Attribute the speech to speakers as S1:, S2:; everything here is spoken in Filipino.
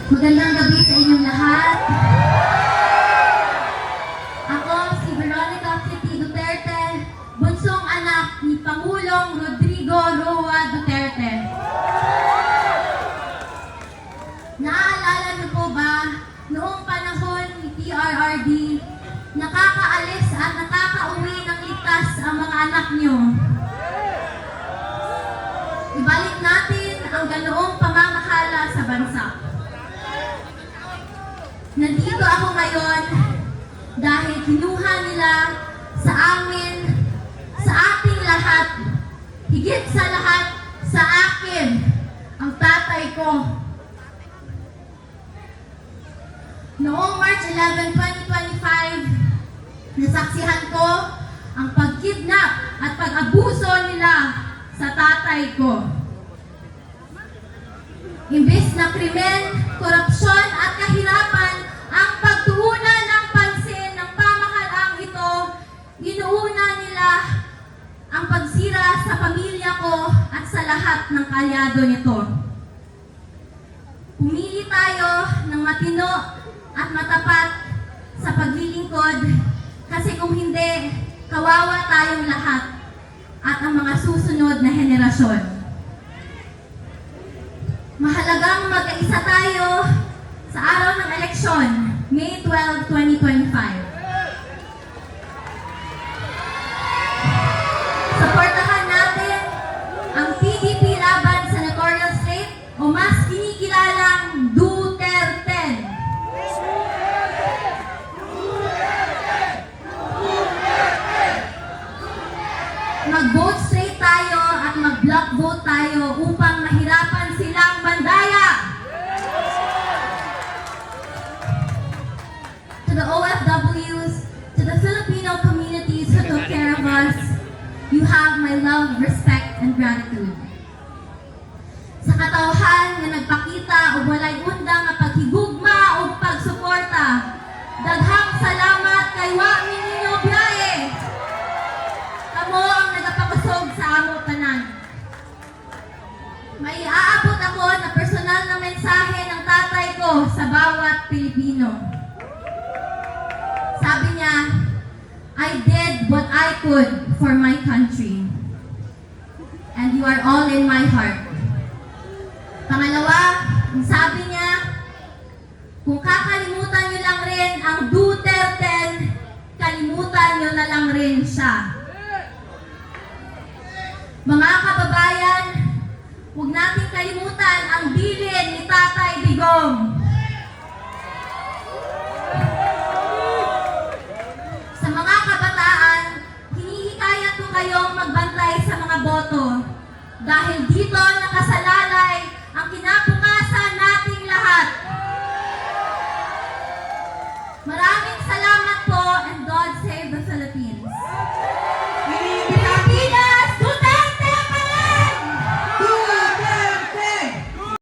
S1: Magandang gabi sa inyong lahat. Ako si Veronica Kitty Duterte, bunsong anak ni Pangulong Rodrigo Roa Duterte. Naaalala niyo po ba, noong panahon ni PRRD, nakakaalis at nakakauwi ng ligtas ang mga anak niyo? Ibalik natin ang ganoong pamamahala sa bansa. Nandito ako ngayon dahil kinuha nila sa amin, sa ating lahat, higit sa lahat, sa akin, ang tatay ko. Noong March 11, 2025, nasaksihan ko ang pagkidnap at pag-abuso nila sa tatay ko. Imbes na krimen, korupsyon at kahirapan ang pagtuunan ng pansin ng pamahalaang ito, inuuna nila ang pagsira sa pamilya ko at sa lahat ng kalyado nito. Pumili tayo ng matino at matapat sa paglilingkod kasi kung hindi, kawawa tayong lahat at ang mga susunod na henerasyon. Mahalagang magkaisa tayo sa araw ng eleksyon, May 12, 2025. Supportahan natin ang PDP laban sa Senatorial Slate o mas kinikilalang Duterte. Mag-vote straight tayo at mag-block vote tayo upang mahirapan silang bandaya. To the OFWs, to the Filipino communities who took care of us, you have my love, respect, and gratitude. Sa katauhan nga nagpakita o walay undang nga paghigugma o pagsuporta, daghang salamat kay wa ninyo biyahe. Kamo ang nagapakusog sa amo tanan. May aabot ako na personal na mensahe ng tatay ko sa bawat Pilipino. Sabi niya, I did what I could for my country. And you are all in my heart. Pangalawa, ang sabi niya, kung kakalimutan niyo lang rin ang Duterte, kalimutan niyo na lang rin siya. Mga kababayan, huwag natin kalimutan ang bilin ni Tatay Digong. Sa mga kabataan, hinihikayat ko kayong magbantay sa mga boto dahil dito nakasalalay